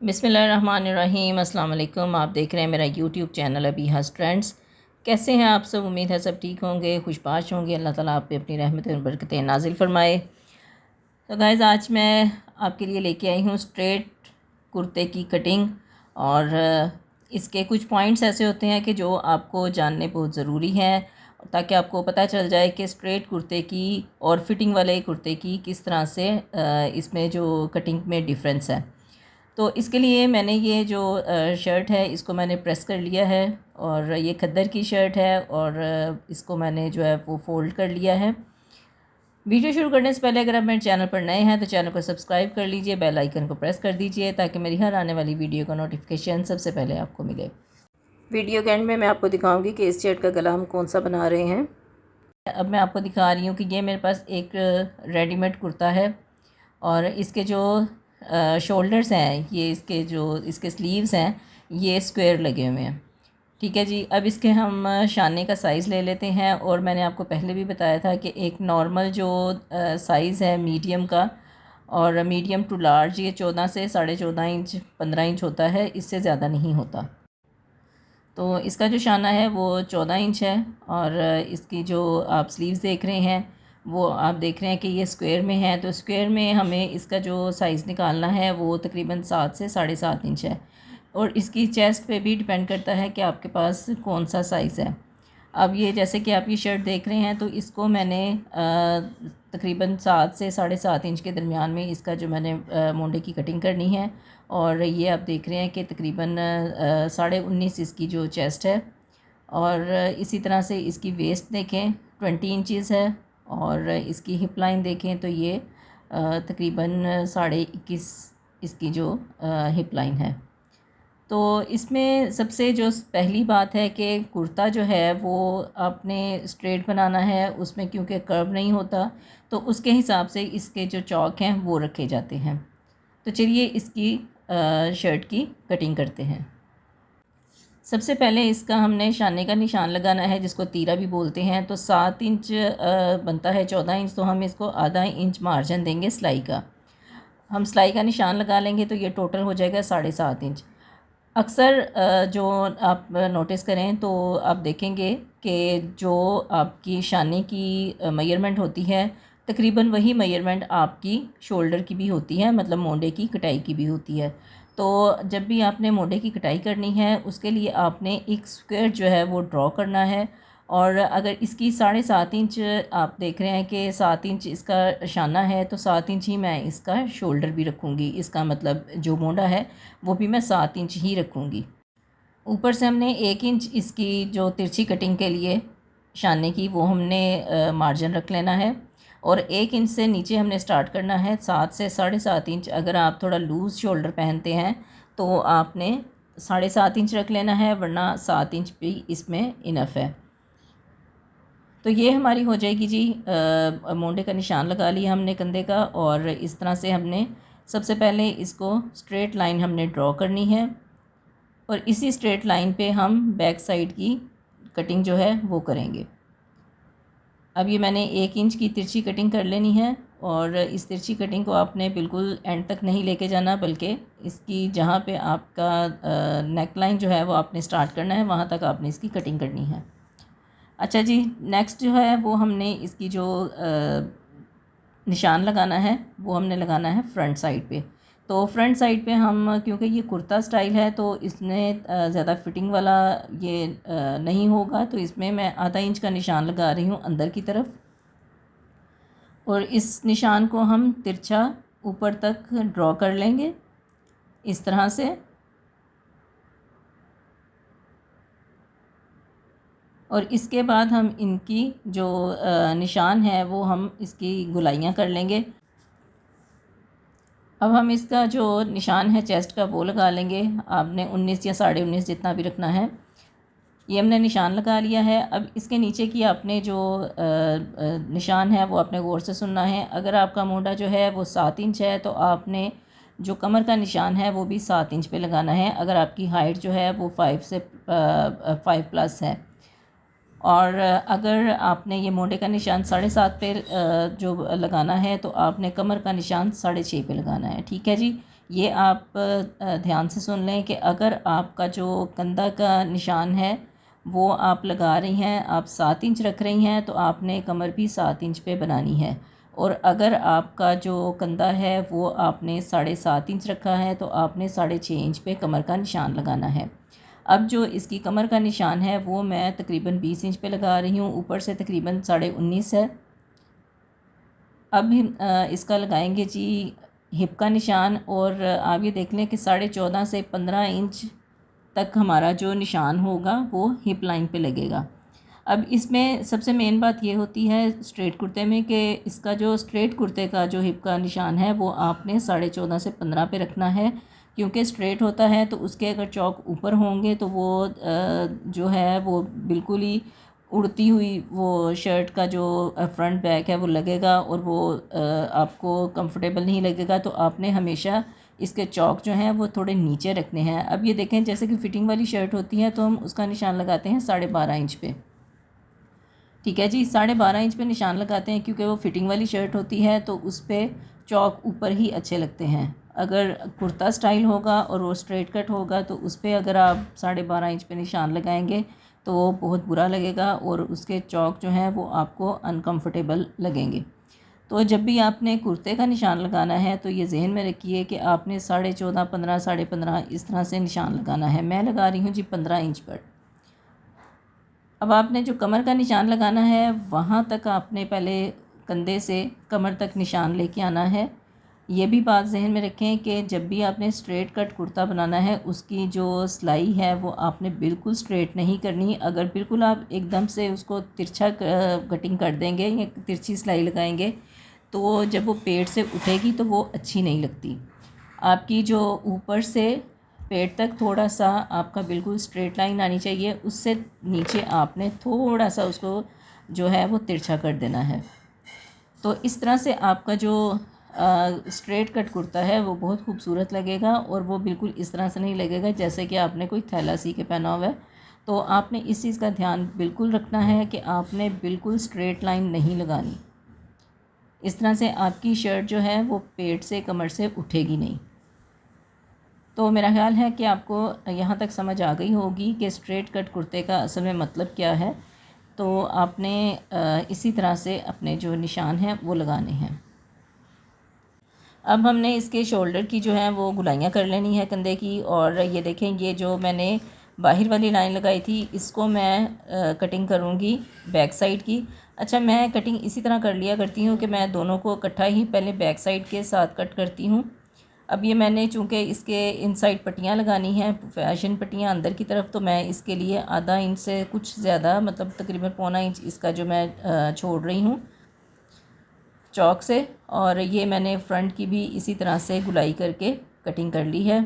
बिस्मिल्लाहिर्रहमानिर्रहीम। अस्सलाम वालेकुम। आप देख रहे हैं मेरा यूट्यूब चैनल अबीहास ट्रेंड्स। कैसे हैं आप सब? उम्मीद है सब ठीक होंगे, खुशबाश होंगे। अल्लाह ताला आप पे अपनी रहमत और बरकतें नाजिल फ़रमाए। तो गाइज़, आज मैं आपके लिए लेके आई हूँ स्ट्रेट कुर्ते की कटिंग। और इसके कुछ पॉइंट्स ऐसे होते हैं कि जो आपको जानने बहुत ज़रूरी हैं, ताकि आपको पता चल जाए कि स्ट्रेट कुर्ते की और फिटिंग वाले कुर्ते की किस तरह से इसमें जो कटिंग में डिफरेंस है। तो इसके लिए मैंने ये जो शर्ट है इसको मैंने प्रेस कर लिया है, और ये खद्दर की शर्ट है, और इसको मैंने जो है वो फ़ोल्ड कर लिया है। वीडियो शुरू करने से पहले अगर आप मेरे चैनल पर नए हैं तो चैनल को सब्सक्राइब कर लीजिए, बेल आइकन को प्रेस कर दीजिए, ताकि मेरी हर आने वाली वीडियो का नोटिफिकेशन सबसे पहले आपको मिले। वीडियो के एंड में मैं आपको दिखाऊंगी कि इस शर्ट का गला हम कौन सा बना रहे हैं। अब मैं आपको दिखा रही हूँ कि ये मेरे पास एक रेडीमेड कुर्ता है, और इसके जो शोल्डर्स हैं, ये इसके स्लीव्स हैं, ये स्क्वायर लगे हुए हैं। ठीक है जी। अब इसके हम शाने का साइज़ ले लेते हैं। और मैंने आपको पहले भी बताया था कि एक नॉर्मल जो साइज़ है मीडियम का, और मीडियम टू लार्ज, ये 14 से 14.5 इंच 15 इंच होता है, इससे ज़्यादा नहीं होता। तो इसका जो शाना है वो 14 इंच है, और इसकी जो आप स्लीव्स देख रहे हैं वो आप देख रहे हैं कि ये स्क्वायर में है। तो स्क्वायर में हमें इसका जो साइज़ निकालना है वो तकरीबन 7 से 7.5 इंच है। और इसकी चेस्ट पे भी डिपेंड करता है कि आपके पास कौन सा साइज़ है। अब ये जैसे कि आप ये शर्ट देख रहे हैं, तो इसको मैंने तकरीबन 7 से 7.5 इंच के दरमियान में इसका जो मैंने मोंडे की कटिंग करनी है। और ये आप देख रहे हैं कि तकरीबन 19.5 इसकी जो चेस्ट है। और इसी तरह से इसकी वेस्ट देखें 20 इंचज़ है, और इसकी हिप लाइन देखें तो ये तकरीबन 21.5 इसकी जो हिप लाइन है। तो इसमें सबसे जो पहली बात है कि कुर्ता जो है वो आपने स्ट्रेट बनाना है, उसमें क्योंकि कर्व नहीं होता, तो उसके हिसाब से इसके जो चौक हैं वो रखे जाते हैं। तो चलिए इसकी शर्ट की कटिंग करते हैं। सबसे पहले इसका हमने शाने का निशान लगाना है, जिसको तीरा भी बोलते हैं। तो 7 इंच बनता है 14 इंच, तो हम इसको आधा इंच मार्जिन देंगे सिलाई का। हम सिलाई का निशान लगा लेंगे तो ये टोटल हो जाएगा 7.5 इंच। अक्सर जो आप नोटिस करें तो आप देखेंगे कि जो आपकी शाने की मेजरमेंट होती है, तकरीबन वही मेजरमेंट आपकी शोल्डर की भी होती है, मतलब मोंडे की कटाई की भी होती है। तो जब भी आपने मोंडे की कटाई करनी है, उसके लिए आपने एक स्क्वायर जो है वो ड्रॉ करना है। और अगर इसकी 7.5 इंच आप देख रहे हैं कि 7 इंच इसका शाना है, तो 7 इंच ही मैं इसका शोल्डर भी रखूँगी। इसका मतलब जो मोंडा है वो भी मैं 7 इंच ही रखूँगी। ऊपर से हमने 1 इंच इसकी जो तिरछी कटिंग के लिए शाने की, वो हमने मार्जिन रख लेना है। और 1 इंच से नीचे हमने स्टार्ट करना है 7 से 7.5 इंच। अगर आप थोड़ा लूज़ शोल्डर पहनते हैं तो आपने 7.5 इंच रख लेना है, वरना 7 इंच भी इसमें इनफ है। तो ये हमारी हो जाएगी जी। मोंडे का निशान लगा लिया हमने कंधे का, और इस तरह से हमने सबसे पहले इसको स्ट्रेट लाइन हमने ड्रॉ करनी है, और इसी स्ट्रेट लाइन पे हम बैक साइड की कटिंग जो है वो करेंगे। अब ये मैंने 1 इंच की तिरछी कटिंग कर लेनी है, और इस तिरछी कटिंग को आपने बिल्कुल एंड तक नहीं लेके जाना, बल्कि इसकी जहाँ पे आपका नेक लाइन जो है वो आपने स्टार्ट करना है, वहाँ तक आपने इसकी कटिंग करनी है। अच्छा जी, नेक्स्ट जो है वो हमने इसकी जो निशान लगाना है वो हमने लगाना है फ्रंट साइड पे। तो फ्रंट साइड पे हम, क्योंकि ये कुर्ता स्टाइल है तो इसमें ज़्यादा फिटिंग वाला ये नहीं होगा, तो इसमें मैं आधा इंच का निशान लगा रही हूँ अंदर की तरफ। और इस निशान को हम तिरछा ऊपर तक ड्रॉ कर लेंगे इस तरह से। और इसके बाद हम इनकी जो निशान है वो हम इसकी गुलाइयाँ कर लेंगे। अब हम इसका जो निशान है चेस्ट का वो लगा लेंगे। आपने 19 या 19.5 जितना भी रखना है। ये हमने निशान लगा लिया है। अब इसके नीचे की आपने जो निशान है वो आपने गौर से सुनना है। अगर आपका मोंडा जो है वो 7 इंच है, तो आपने जो कमर का निशान है वो भी 7 इंच पे लगाना है, अगर आपकी हाइट जो है वो 5 से 5 प्लस है। और अगर आपने ये मोंढे का निशान 7.5 पे जो लगाना है तो आपने कमर का निशान 6.5 पे लगाना है। ठीक है जी, ये आप ध्यान से सुन लें कि अगर आपका जो कंधा का निशान है वो आप लगा रही हैं, आप 7 इंच रख रही हैं, तो आपने कमर भी 7 इंच पे बनानी है। और अगर आपका जो कंधा है वो आपने 7.5 इंच रखा है तो आपने 6.5 इंच पे कमर का निशान लगाना है। अब जो इसकी कमर का निशान है वो मैं तकरीबन 20 इंच पे लगा रही हूँ, ऊपर से तकरीबन 19.5 है। अब इसका लगाएंगे जी हिप का निशान, और आप ये देख लें कि 14.5 से 15 इंच तक हमारा जो निशान होगा वो हिप लाइन पे लगेगा। अब इसमें सबसे मेन बात ये होती है स्ट्रेट कुर्ते में कि इसका जो स्ट्रेट कुर्ते का जो हिप का निशान है वो आपने 14.5 से 15 पे रखना है, क्योंकि स्ट्रेट होता है तो उसके अगर चौक ऊपर होंगे तो वो जो है वो बिल्कुल ही उड़ती हुई वो शर्ट का जो फ्रंट बैक है वो लगेगा, और वो आपको कंफर्टेबल नहीं लगेगा। तो आपने हमेशा इसके चौक जो हैं वो थोड़े नीचे रखने हैं। अब ये देखें, जैसे कि फ़िटिंग वाली शर्ट होती है तो हम उसका निशान लगाते हैं 12.5 इंच पे। ठीक है जी, 12.5 इंच पे निशान लगाते हैं क्योंकि वो फ़िटिंग वाली शर्ट होती है तो उस पर चौक ऊपर ही अच्छे लगते हैं। अगर कुर्ता स्टाइल होगा और वो स्ट्रेट कट होगा तो उस पर अगर आप 12.5 इंच पे निशान लगाएंगे तो वो बहुत बुरा लगेगा और उसके चौक जो हैं वो आपको अनकंफर्टेबल लगेंगे। तो जब भी आपने कुर्ते का निशान लगाना है तो ये जहन में रखिए कि आपने 14.5, 15, 15.5 इस तरह से निशान लगाना है। मैं लगा रही हूँ जी 15 इंच पर। अब आपने जो कमर का निशान लगाना है वहाँ तक आपने पहले कंधे से कमर तक निशान लेके आना है। ये भी बात जहन में रखें कि जब भी आपने स्ट्रेट कट कुर्ता बनाना है उसकी जो सिलाई है वो आपने बिल्कुल स्ट्रेट नहीं करनी। अगर बिल्कुल आप एकदम से उसको तिरछा कटिंग कर देंगे या तिरछी सिलाई लगाएंगे तो जब वो पेट से उठेगी तो वो अच्छी नहीं लगती। आपकी जो ऊपर से पेट तक थोड़ा सा आपका बिल्कुल स्ट्रेट लाइन आनी चाहिए, उससे नीचे आपने थोड़ा सा उसको जो है वो तिरछा कर देना है। तो इस तरह से आपका जो स्ट्रेट कट कुर्ता है वो बहुत खूबसूरत लगेगा, और वो बिल्कुल इस तरह से नहीं लगेगा जैसे कि आपने कोई थैला सी के पहना हुआ है। तो आपने इस चीज़ का ध्यान बिल्कुल रखना है कि आपने बिल्कुल स्ट्रेट लाइन नहीं लगानी। इस तरह से आपकी शर्ट जो है वो पेट से कमर से उठेगी नहीं। तो मेरा ख्याल है कि आपको यहाँ तक समझ आ गई होगी कि स्ट्रेट कट कुर्ते का असल में मतलब क्या है। तो आपने इसी तरह से अपने जो निशान हैं वो लगाने हैं। अब हमने इसके शोल्डर की जो है वो गुलाइयाँ कर लेनी है कंधे की। और ये देखें, ये जो मैंने बाहर वाली लाइन लगाई थी इसको मैं कटिंग करूँगी बैक साइड की। अच्छा, मैं कटिंग इसी तरह कर लिया करती हूँ कि मैं दोनों को इकट्ठा ही पहले बैक साइड के साथ कट करती हूँ। अब ये मैंने चूँकि इसके इनसाइड पट्टियाँ लगानी हैं, फैशन पट्टियाँ अंदर की तरफ, तो मैं इसके लिए आधा इंच से कुछ ज़्यादा मतलब तकरीबन पौना इंच इसका जो मैं छोड़ रही हूँ चौक से। और ये मैंने फ्रंट की भी इसी तरह से गुलाई करके कटिंग कर ली है।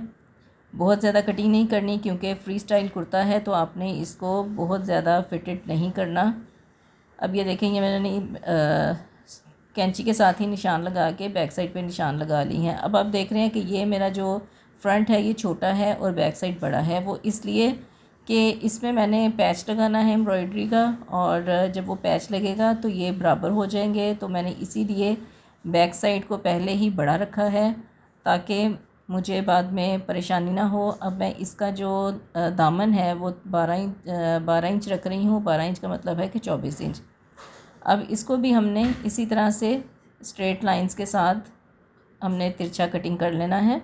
बहुत ज़्यादा कटिंग नहीं करनी क्योंकि फ्री स्टाइल कुर्ता है तो आपने इसको बहुत ज़्यादा फिटेड नहीं करना। अब ये देखेंगे मैंने कैंची के साथ ही निशान लगा के बैक साइड पे निशान लगा ली हैं। अब आप देख रहे हैं कि ये मेरा जो फ्रंट है ये छोटा है और बैक साइड बड़ा है। वो इसलिए कि इसमें मैंने पैच लगाना है एम्ब्रॉयडरी का, और जब वो पैच लगेगा तो ये बराबर हो जाएंगे। तो मैंने इसीलिए बैक साइड को पहले ही बड़ा रखा है ताकि मुझे बाद में परेशानी ना हो। अब मैं इसका जो दामन है वो 12 इंच रख रही हूँ। 12 इंच का मतलब है कि 24 इंच। अब इसको भी हमने इसी तरह से स्ट्रेट लाइंस के साथ हमने तिरछा कटिंग कर लेना है।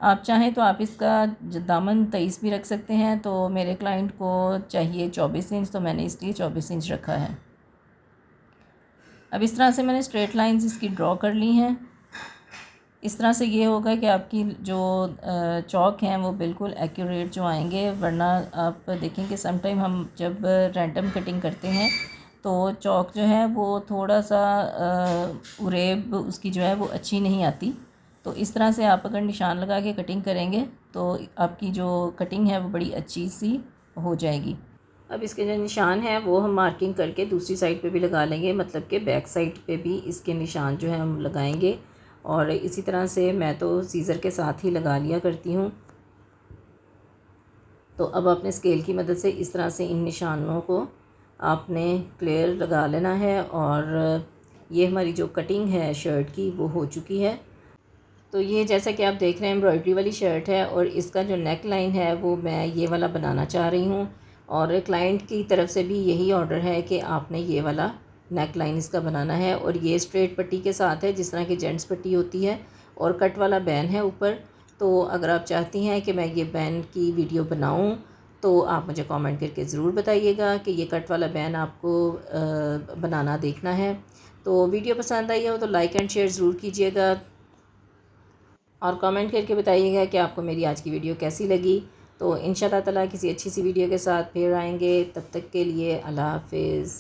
आप चाहें तो आप इसका दामन 23 भी रख सकते हैं। तो मेरे क्लाइंट को चाहिए 24 इंच, तो मैंने इसलिए 24 इंच रखा है। अब इस तरह से मैंने स्ट्रेट लाइंस इसकी ड्रॉ कर ली हैं। इस तरह से ये होगा कि आपकी जो चौक हैं वो बिल्कुल एक्यूरेट जो आएंगे। वरना आप देखें कि समटाइम हम जब रैंडम कटिंग करते हैं तो चौक जो है वो थोड़ा सा उरेब उसकी जो है वो अच्छी नहीं आती। तो इस तरह से आप अगर निशान लगा के कटिंग करेंगे तो आपकी जो कटिंग है वो बड़ी अच्छी सी हो जाएगी। अब इसके जो निशान हैं वो हम मार्किंग करके दूसरी साइड पे भी लगा लेंगे, मतलब कि बैक साइड पे भी इसके निशान जो है हम लगाएंगे। और इसी तरह से मैं तो सीज़र के साथ ही लगा लिया करती हूँ। तो अब आपने स्केल की मदद से इस तरह से इन निशानों को आपने क्लियर लगा लेना है। और ये हमारी जो कटिंग है शर्ट की वो हो चुकी है। तो ये जैसा कि आप देख रहे हैं एम्ब्रॉयडरी वाली शर्ट है और इसका जो नेक लाइन है वो मैं ये वाला बनाना चाह रही हूँ। और क्लाइंट की तरफ से भी यही ऑर्डर है कि आपने ये वाला नेक लाइन इसका बनाना है। और ये स्ट्रेट पट्टी के साथ है जिस तरह की जेंट्स पट्टी होती है, और कट वाला बैन है ऊपर। तो अगर आप चाहती हैं कि मैं ये बैन की वीडियो बनाऊँ तो आप मुझे कमेंट करके ज़रूर बताइएगा कि ये कट वाला बैन आपको बनाना देखना है। तो वीडियो पसंद आई हो तो लाइक एंड शेयर ज़रूर कीजिएगा और कमेंट करके बताइएगा कि आपको मेरी आज की वीडियो कैसी लगी। तो इंशाल्लाह ताला किसी अच्छी सी वीडियो के साथ फिर आएंगे। तब तक के लिए अल्लाह हाफ़िज़।